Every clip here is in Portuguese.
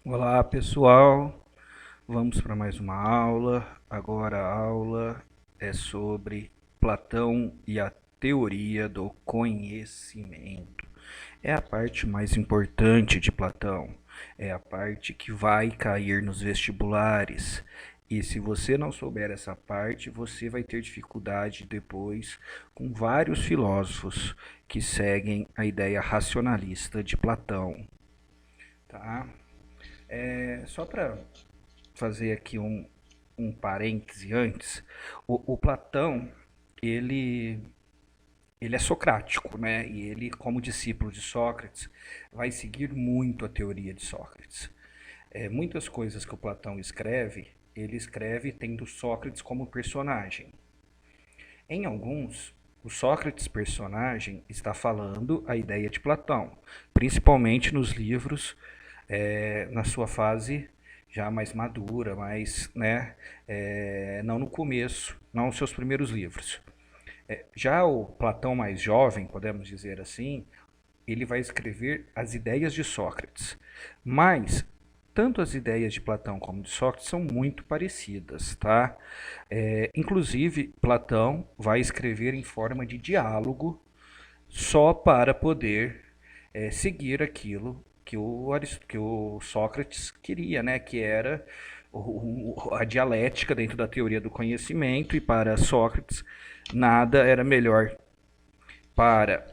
Olá pessoal, vamos para mais uma aula. Agora a aula é sobre Platão e a teoria do conhecimento. É a parte mais importante de Platão, é a parte que vai cair nos vestibulares. E se você não souber essa parte, você vai ter dificuldade depois com vários filósofos que seguem a ideia racionalista de Platão, tá? Só para fazer aqui um parêntese antes, o Platão, ele, ele é socrático, né? E ele, como discípulo de Sócrates, vai seguir muito a teoria de Sócrates. Muitas coisas que o Platão escreve, ele escreve tendo Sócrates como personagem. Em alguns, o Sócrates personagem está falando a ideia de Platão, principalmente nos livros, na sua fase já mais madura, mas né, não no começo, não nos seus primeiros livros. Já o Platão mais jovem, podemos dizer assim, ele vai escrever as ideias de Sócrates. Mas tanto as ideias de Platão como de Sócrates são muito parecidas, tá? Inclusive, Platão vai escrever em forma de diálogo só para poder seguir aquilo que o Sócrates queria, né? Que era a dialética dentro da teoria do conhecimento, e para Sócrates nada era melhor para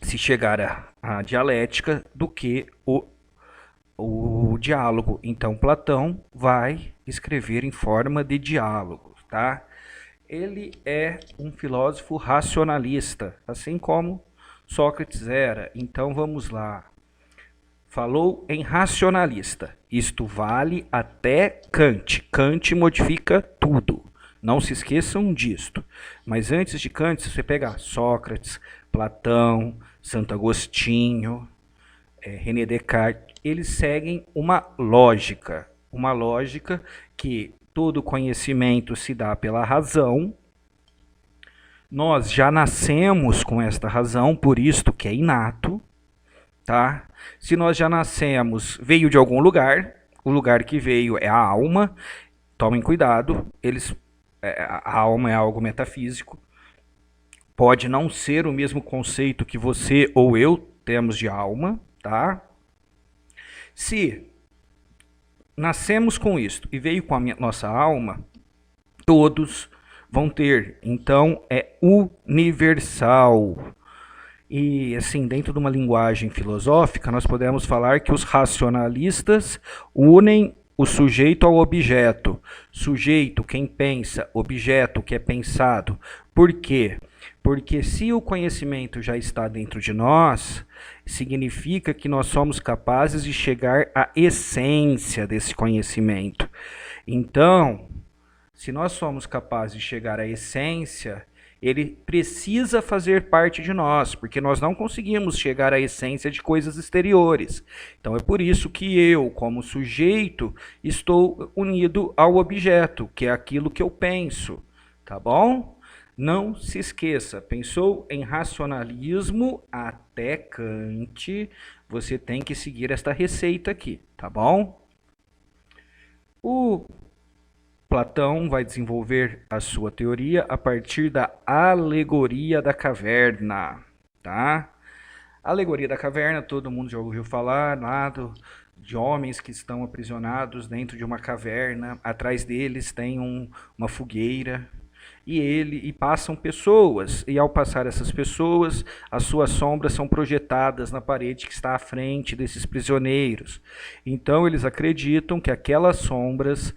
se chegar à dialética do que o diálogo. Então Platão vai escrever em forma de diálogo, tá? Ele é um filósofo racionalista, assim como Sócrates era. Então vamos lá. Falou em racionalista. Isto vale até Kant. Kant modifica tudo. Não se esqueçam disto. Mas antes de Kant, se você pegar Sócrates, Platão, Santo Agostinho, René Descartes, eles seguem uma lógica que todo conhecimento se dá pela razão. Nós já nascemos com esta razão, por isto que é inato, tá? Se nós já nascemos, veio de algum lugar, o lugar que veio é a alma. Tomem cuidado, a alma é algo metafísico. Pode não ser o mesmo conceito que você ou eu temos de alma, tá? Se nascemos com isto e veio com a nossa alma, todos vão ter. Então é universal. E assim, dentro de uma linguagem filosófica, nós podemos falar que os racionalistas unem o sujeito ao objeto. Sujeito, quem pensa, objeto, que é pensado. Por quê? Porque se o conhecimento já está dentro de nós, significa que nós somos capazes de chegar à essência desse conhecimento. Então, se nós somos capazes de chegar à essência, ele precisa fazer parte de nós, porque nós não conseguimos chegar à essência de coisas exteriores. Então é por isso que eu, como sujeito, estou unido ao objeto, que é aquilo que eu penso, tá bom? Não se esqueça, pensou em racionalismo até Kant, você tem que seguir esta receita aqui, tá bom? O Platão vai desenvolver a sua teoria a partir da alegoria da caverna, tá? A alegoria da caverna, todo mundo já ouviu falar, de homens que estão aprisionados dentro de uma caverna, atrás deles tem uma fogueira, e passam pessoas, e ao passar essas pessoas, as suas sombras são projetadas na parede que está à frente desses prisioneiros. Então eles acreditam que aquelas sombras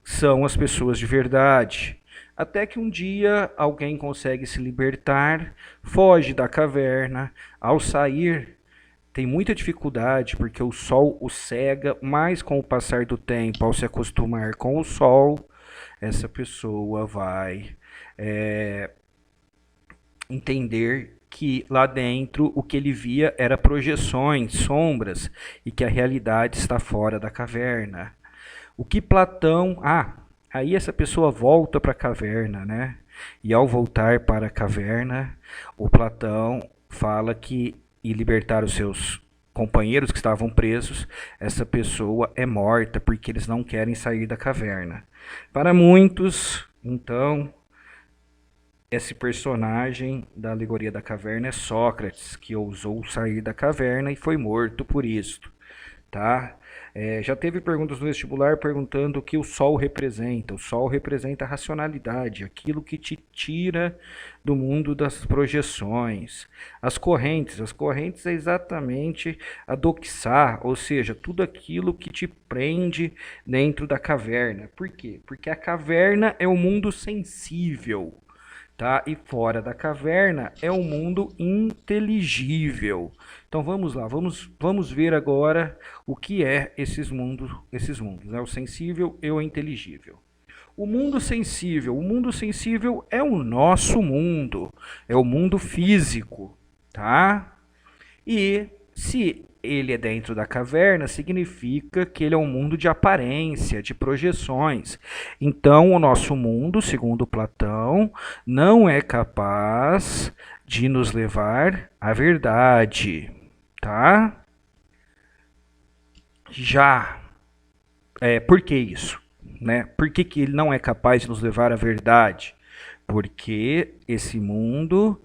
são as pessoas de verdade. Até que um dia alguém consegue se libertar, foge da caverna. Ao sair, tem muita dificuldade porque o sol o cega, mas com o passar do tempo, ao se acostumar com o sol, essa pessoa vai entender que lá dentro o que ele via era projeções, sombras, e que a realidade está fora da caverna. O que Platão... aí essa pessoa volta para a caverna, né? E ao voltar para a caverna, o Platão fala que e libertar os seus companheiros que estavam presos, essa pessoa é morta porque eles não querem sair da caverna. Para muitos, então, esse personagem da alegoria da caverna é Sócrates, que ousou sair da caverna e foi morto por isto, tá? Já teve perguntas no vestibular perguntando o que o Sol representa. O Sol representa a racionalidade, aquilo que te tira do mundo das projeções. As correntes é exatamente a doxá, ou seja, tudo aquilo que te prende dentro da caverna. Por quê? Porque a caverna é o mundo sensível. Tá? E fora da caverna é o mundo inteligível. Então vamos lá, vamos ver agora o que é esses mundos, né? O sensível e o inteligível. O mundo sensível é o nosso mundo, é o mundo físico, tá? E se ele é dentro da caverna, significa que ele é um mundo de aparência, de projeções. Então, o nosso mundo, segundo Platão, não é capaz de nos levar à verdade, tá? Já, por que isso? Né? Por que ele não é capaz de nos levar à verdade? Porque esse mundo,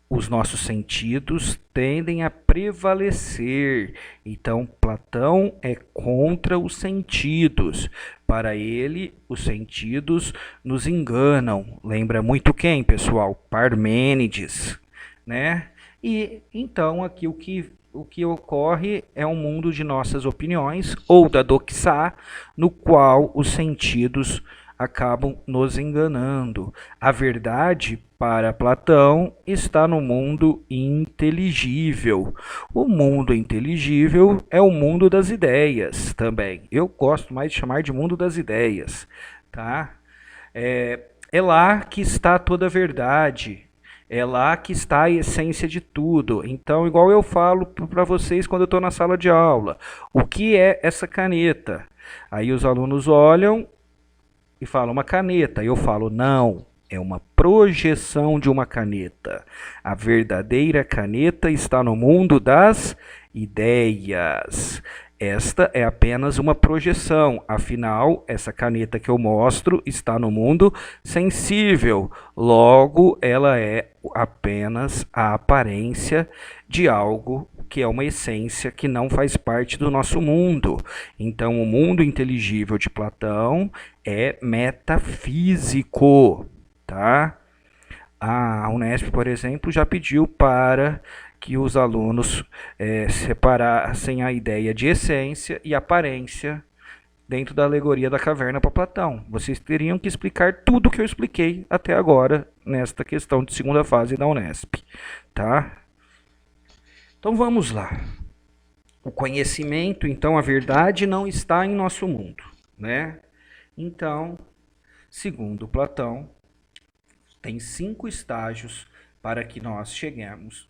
os nossos sentidos tendem a prevalecer. Então, Platão é contra os sentidos. Para ele, os sentidos nos enganam. Lembra muito quem, pessoal? Parmênides, né? E então aqui o que ocorre é um mundo de nossas opiniões ou da doxá, no qual os sentidos acabam nos enganando. A verdade, para Platão, está no mundo inteligível. O mundo inteligível é o mundo das ideias também. Eu gosto mais de chamar de mundo das ideias, tá? É lá que está toda a verdade. É lá que está a essência de tudo. Então, igual eu falo para vocês quando eu estou na sala de aula, o que é essa caneta? Aí os alunos olham e falam uma caneta. Eu falo, não, é uma projeção de uma caneta. A verdadeira caneta está no mundo das ideias. Esta é apenas uma projeção, afinal, essa caneta que eu mostro está no mundo sensível, logo, ela é apenas a aparência de algo que é uma essência que não faz parte do nosso mundo. Então, o mundo inteligível de Platão é metafísico, tá? A Unesp, por exemplo, já pediu para que os alunos separassem a ideia de essência e aparência dentro da alegoria da caverna para Platão. Vocês teriam que explicar tudo o que eu expliquei até agora nesta questão de segunda fase da Unesp, tá? Então vamos lá. O conhecimento, então a verdade não está em nosso mundo, né? Então, segundo Platão, tem 5 estágios para que nós chegamos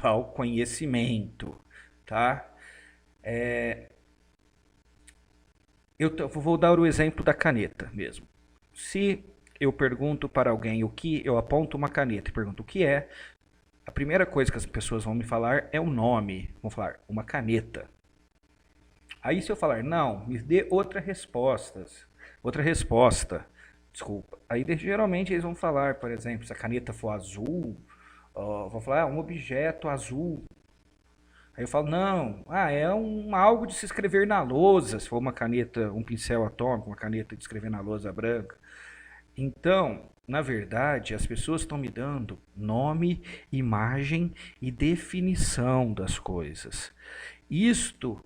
ao conhecimento, tá? Eu vou dar o exemplo da caneta mesmo. Se eu pergunto para alguém o que, eu aponto uma caneta e pergunto o que é, a primeira coisa que as pessoas vão me falar é o nome. Vão falar, uma caneta. Aí se eu falar, não, me dê outra resposta. Desculpa. Aí geralmente eles vão falar, por exemplo, se a caneta for azul, vão falar, um objeto azul. Aí eu falo, não, é algo de se escrever na lousa, se for uma caneta, um pincel atômico, uma caneta de escrever na lousa branca. Então, na verdade, as pessoas estão me dando nome, imagem e definição das coisas. Isto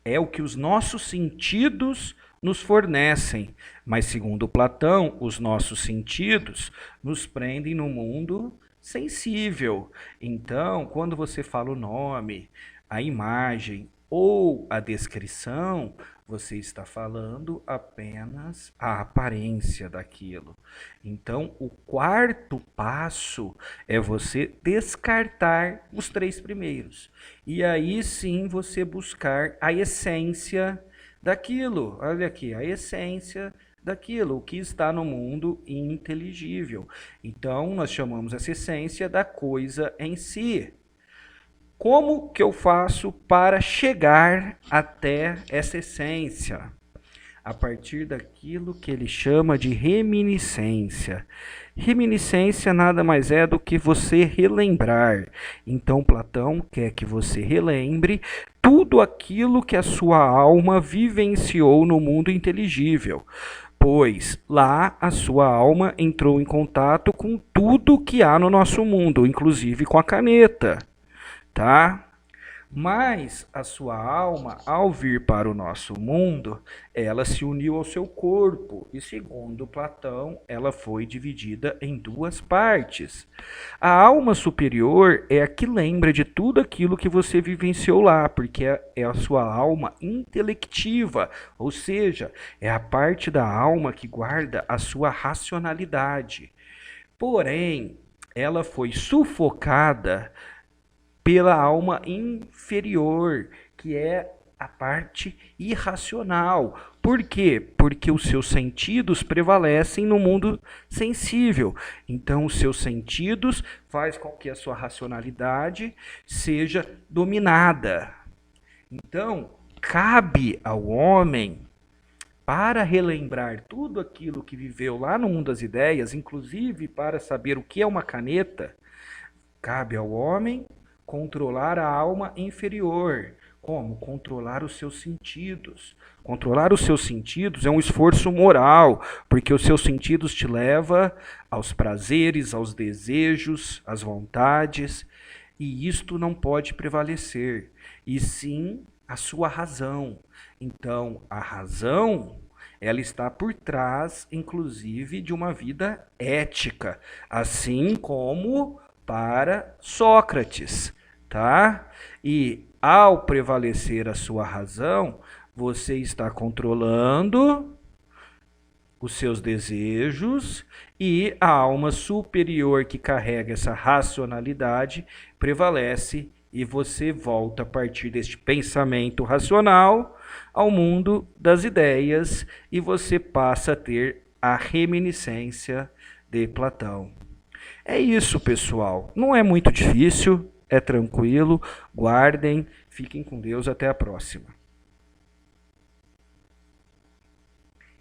é o que os nossos sentidos nos fornecem, mas segundo Platão, os nossos sentidos nos prendem no mundo sensível. Então, quando você fala o nome, a imagem ou a descrição, você está falando apenas a aparência daquilo. Então, o quarto passo é você descartar os 3 primeiros. E aí sim você buscar a essência daquilo. Olha aqui, a essência daquilo, o que está no mundo inteligível. Então, nós chamamos essa essência da coisa em si. Como que eu faço para chegar até essa essência? A partir daquilo que ele chama de reminiscência. Reminiscência nada mais é do que você relembrar. Então, Platão quer que você relembre tudo aquilo que a sua alma vivenciou no mundo inteligível, pois lá a sua alma entrou em contato com tudo que há no nosso mundo, inclusive com a caneta, tá? Mas a sua alma, ao vir para o nosso mundo, ela se uniu ao seu corpo. E segundo Platão, ela foi dividida em duas partes. A alma superior é a que lembra de tudo aquilo que você vivenciou lá, porque é a sua alma intelectiva, ou seja, é a parte da alma que guarda a sua racionalidade. Porém, ela foi sufocada pela alma inferior, que é a parte irracional. Por quê? Porque os seus sentidos prevalecem no mundo sensível. Então, os seus sentidos faz com que a sua racionalidade seja dominada. Então, cabe ao homem, para relembrar tudo aquilo que viveu lá no mundo das ideias, inclusive para saber o que é uma caneta, cabe ao homem controlar a alma inferior. Como? Controlar os seus sentidos. Controlar os seus sentidos é um esforço moral, porque os seus sentidos te levam aos prazeres, aos desejos, às vontades, e isto não pode prevalecer, e sim a sua razão. Então, a razão, ela está por trás, inclusive, de uma vida ética, assim como para Sócrates, tá? E ao prevalecer a sua razão, você está controlando os seus desejos e a alma superior que carrega essa racionalidade prevalece e você volta a partir deste pensamento racional ao mundo das ideias e você passa a ter a reminiscência de Platão. É isso, pessoal. Não é muito difícil, é tranquilo. Guardem, fiquem com Deus, até a próxima.